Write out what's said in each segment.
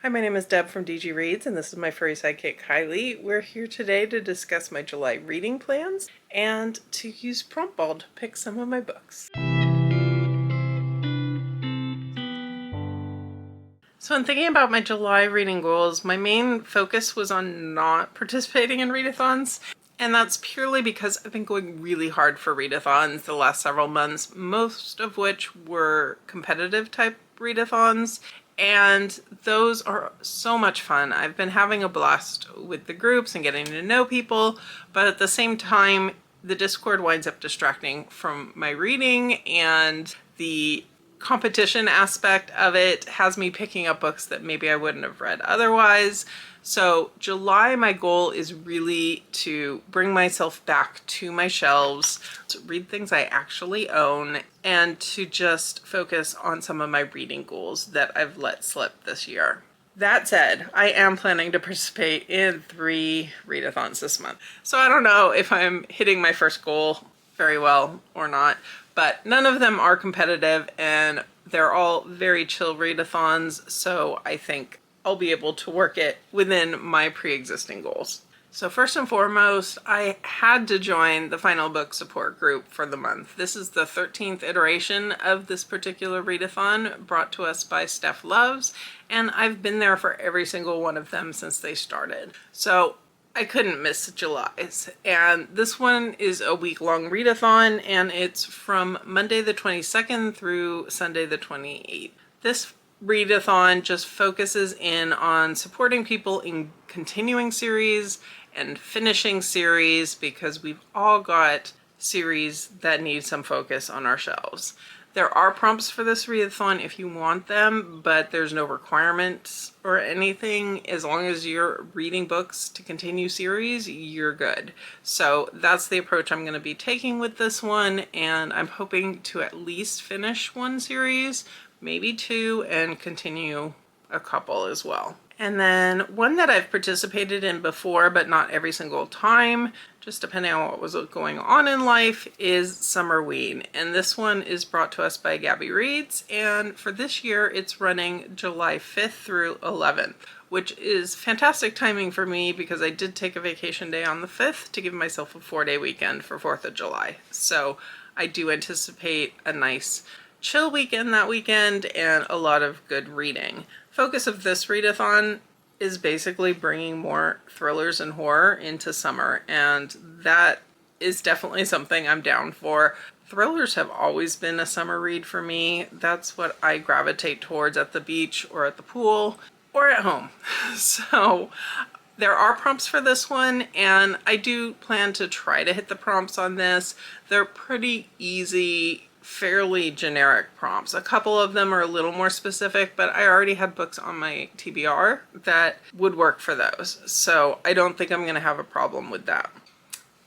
Hi, my name is Deb from DG Reads, and this is my furry sidekick, Kylie. We're here today to discuss my July reading plans and to use Promptball to pick some of my books. So in thinking about my July reading goals, my main focus was on not participating in readathons. And that's purely because I've been going really hard for readathons the last several months, most of which were competitive type readathons. And those are so much fun. I've been having a blast with the groups and getting to know people, but at the same time, the Discord winds up distracting from my reading, and the competition aspect of it has me picking up books that maybe I wouldn't have read otherwise. So July, my goal is really to bring myself back to my shelves, to read things I actually own, and to just focus on some of my reading goals that I've let slip this year. That said, I am planning to participate in 3 readathons this month. So I don't know if I'm hitting my first goal very well or not, but none of them are competitive and they're all very chill readathons, so I think I'll be able to work it within my pre-existing goals. So first and foremost, I had to join the Final Book support group for the month. This is the 13th iteration of this particular readathon brought to us by Steph Loves, and I've been there for every single one of them since they started. So I couldn't miss July's, and this one is a week-long readathon, and it's from Monday the 22nd through Sunday the 28th. This readathon just focuses in on supporting people in continuing series and finishing series, because we've all got series that need some focus on our shelves. There are prompts for this readathon if you want them, but there's no requirements or anything. As long as you're reading books to continue series, you're good. So that's the approach I'm going to be taking with this one, and I'm hoping to at least finish 1 series, maybe 2, and continue a couple as well. And then one that I've participated in before, but not every single time, just depending on what was going on in life, is Summerween. And this one is brought to us by Gabby Reads, and for this year it's running July 5th through 11th, which is fantastic timing for me because I did take a vacation day on the 5th to give myself a 4-day weekend for 4th of July. So I do anticipate a nice chill weekend that weekend and a lot of good reading. Focus of this readathon is basically bringing more thrillers and horror into summer, and that is definitely something I'm down for. Thrillers have always been a summer read for me. That's what I gravitate towards at the beach or at the pool or at home. So there are prompts for this one, and I do plan to try to hit the prompts on this. They're pretty easy, fairly generic prompts. A couple of them are a little more specific, but I already had books on my TBR that would work for those. So I don't think I'm going to have a problem with that.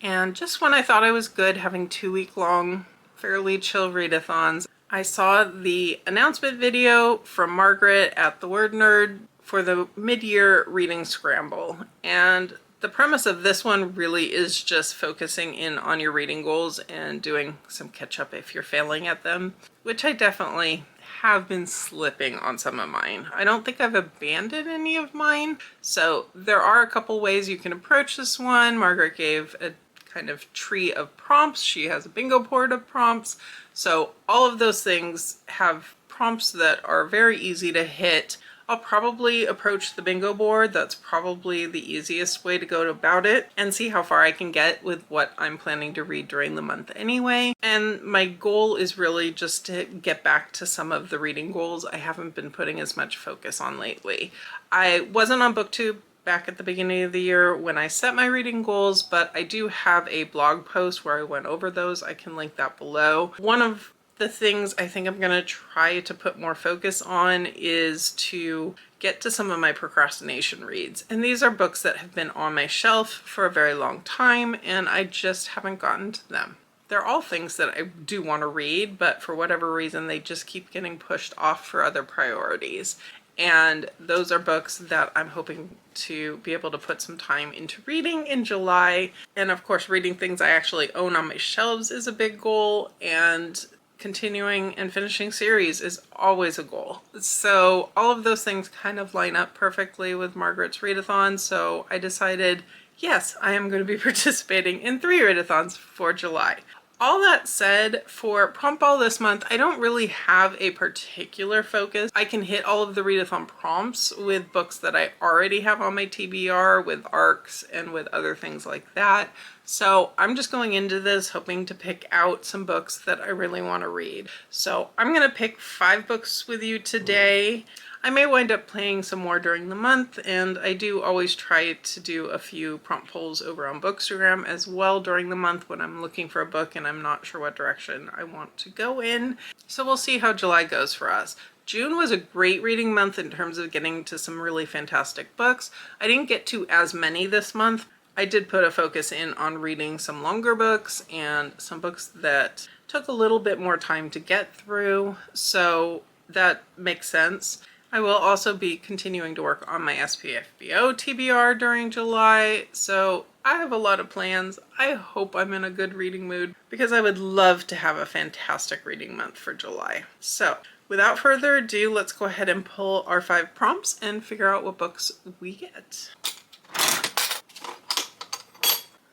And just when I thought I was good having 2-week-long, fairly chill readathons, I saw the announcement video from Margaret at The Word Nerd for the mid-year reading Scramble. And the premise of this one really is just focusing in on your reading goals and doing some catch up if you're failing at them, which I definitely have been slipping on some of mine. I don't think I've abandoned any of mine. So there are a couple ways you can approach this one. Margaret gave a kind of tree of prompts. She has a bingo board of prompts. So all of those things have prompts that are very easy to hit. I'll probably approach the bingo board. That's probably the easiest way to go about it, and see how far I can get with what I'm planning to read during the month anyway. And my goal is really just to get back to some of the reading goals I haven't been putting as much focus on lately. I wasn't on BookTube back at the beginning of the year when I set my reading goals, but I do have a blog post where I went over those. I can link that below. One of the things I think I'm going to try to put more focus on is to get to some of my procrastination reads. And these are books that have been on my shelf for a very long time, and I just haven't gotten to them. They're all things that I do want to read, but for whatever reason, they just keep getting pushed off for other priorities. And those are books that I'm hoping to be able to put some time into reading in July. And of course, reading things I actually own on my shelves is a big goal, and continuing and finishing series is always a goal. So all of those things kind of line up perfectly with Margaret's Readathon. So I decided, yes, I am going to be participating in 3 Readathons for July. All that said, for Promptball this month, I don't really have a particular focus. I can hit all of the readathon prompts with books that I already have on my TBR, with arcs and with other things like that. So I'm just going into this hoping to pick out some books that I really want to read. So I'm going to pick 5 books with you today. I may wind up playing some more during the month, and I do always try to do a few prompt polls over on Bookstagram as well during the month when I'm looking for a book and I'm not sure what direction I want to go in. So we'll see how July goes for us. June was a great reading month in terms of getting to some really fantastic books. I didn't get to as many this month. I did put a focus in on reading some longer books and some books that took a little bit more time to get through, so that makes sense. I will also be continuing to work on my SPFBO TBR during July, so I have a lot of plans. I hope I'm in a good reading mood because I would love to have a fantastic reading month for July. So without further ado, let's go ahead and pull our 5 prompts and figure out what books we get.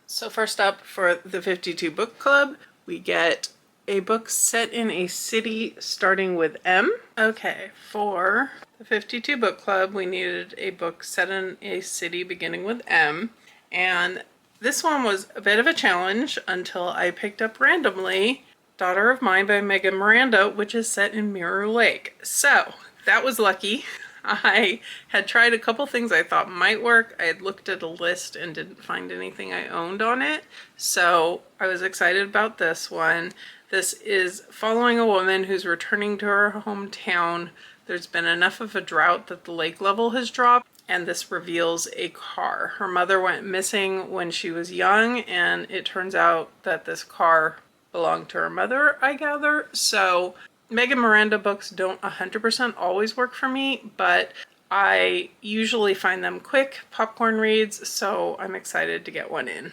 So first up, for the 52 Book Club, we get a book set in a city starting with M. Okay, for the 52 Book Club, we needed a book set in a city beginning with M. And this one was a bit of a challenge until I picked up randomly Daughter of Mine by Megan Miranda, which is set in Mirror Lake. So that was lucky. I had tried a couple things I thought might work. I had looked at a list and didn't find anything I owned on it. So I was excited about this one. This is following a woman who's returning to her hometown. There's been enough of a drought that the lake level has dropped, and this reveals a car. Her mother went missing when she was young, and it turns out that this car belonged to her mother, I gather. So Megan Miranda books don't 100% always work for me, but I usually find them quick popcorn reads, so I'm excited to get one in.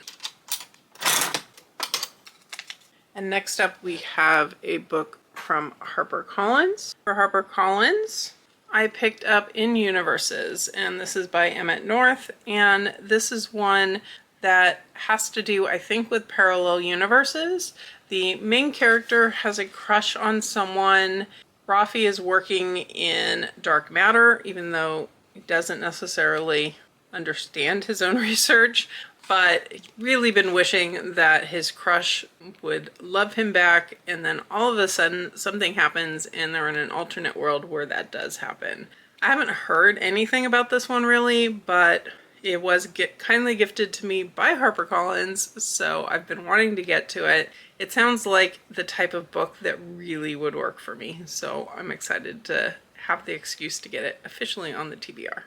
And next up we have a book from HarperCollins. For HarperCollins, I picked up In Universes, and this is by Emmett North, and this is one that has to do, I think, with parallel universes. The main character has a crush on someone. Rafi is working in dark matter, even though he doesn't necessarily understand his own research, but really been wishing that his crush would love him back, and then all of a sudden something happens and they're in an alternate world where that does happen. I haven't heard anything about this one really, but it was kindly gifted to me by HarperCollins, so I've been wanting to get to it. It sounds like the type of book that really would work for me, so I'm excited to have the excuse to get it officially on the TBR.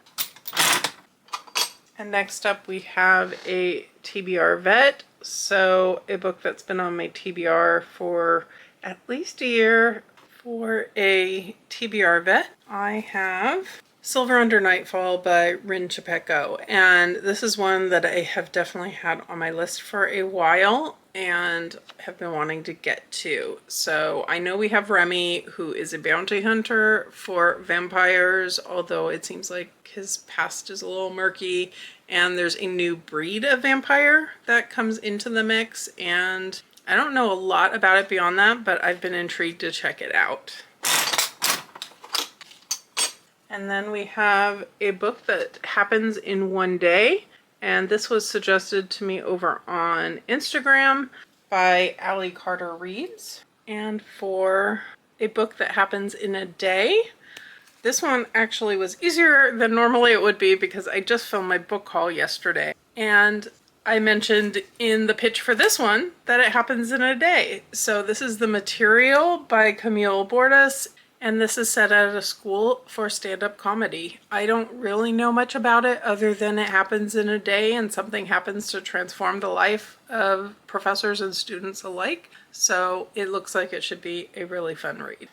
And next up we have a TBR vet, so a book that's been on my TBR for at least a year. For a TBR vet, I have Silver Under Nightfall by Rin Chapeko, and this is one that I have definitely had on my list for a while and have been wanting to get to. So I know we have Remy, who is a bounty hunter for vampires, although it seems like his past is a little murky, and there's a new breed of vampire that comes into the mix, and I don't know a lot about it beyond that, but I've been intrigued to check it out. And then we have a book that happens in one day, and this was suggested to me over on Instagram by Allie Carter Reads. And for a book that happens in a day, this one actually was easier than normally it would be because I just filmed my book haul yesterday, and I mentioned in the pitch for this one that it happens in a day. So this is The Material by Camille Bordas, and this is set at a school for stand-up comedy. I don't really know much about it other than it happens in a day and something happens to transform the life of professors and students alike. So it looks like it should be a really fun read.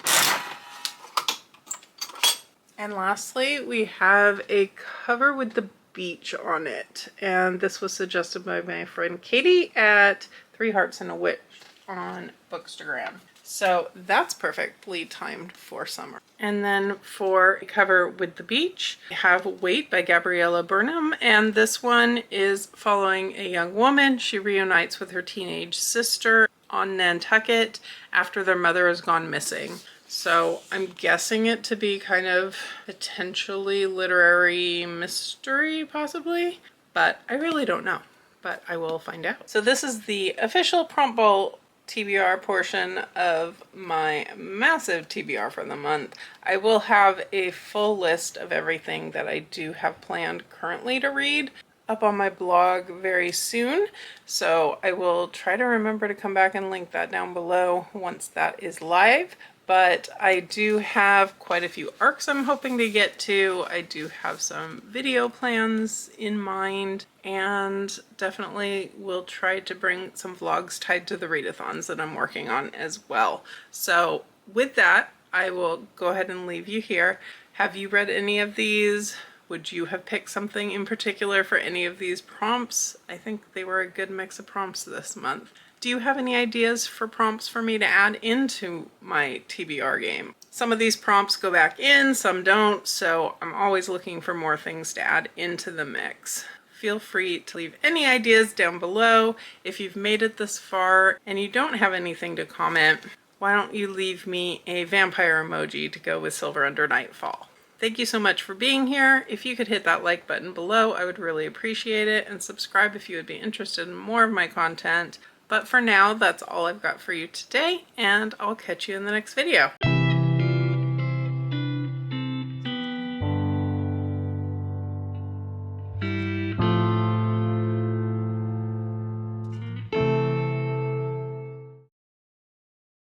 And lastly, we have a cover with the beach on it, and this was suggested by my friend Katie at 3 Hearts and a Witch on Bookstagram. So that's perfectly timed for summer. And then for Cover with the Beach, I have Wait by Gabriella Burnham, and this one is following a young woman. She reunites with her teenage sister on Nantucket after their mother has gone missing. So I'm guessing it to be kind of potentially literary mystery, possibly, but I really don't know. But I will find out. So this is the official Promptball TBR portion of my massive TBR for the month. I will have a full list of everything that I do have planned currently to read up on my blog very soon. So I will try to remember to come back and link that down below once that is live. But I do have quite a few arcs I'm hoping to get to. I do have some video plans in mind, and definitely will try to bring some vlogs tied to the readathons that I'm working on as well. So with that, I will go ahead and leave you here. Have you read any of these? Would you have picked something in particular for any of these prompts? I think they were a good mix of prompts this month. Do you have any ideas for prompts for me to add into my TBR game? Some of these prompts go back in, some don't, so I'm always looking for more things to add into the mix. Feel free to leave any ideas down below. If you've made it this far and you don't have anything to comment, why don't you leave me a vampire emoji to go with Silver Under Nightfall? Thank you so much for being here. If you could hit that like button below, I would really appreciate it, and subscribe if you would be interested in more of my content. But for now, that's all I've got for you today, and I'll catch you in the next video.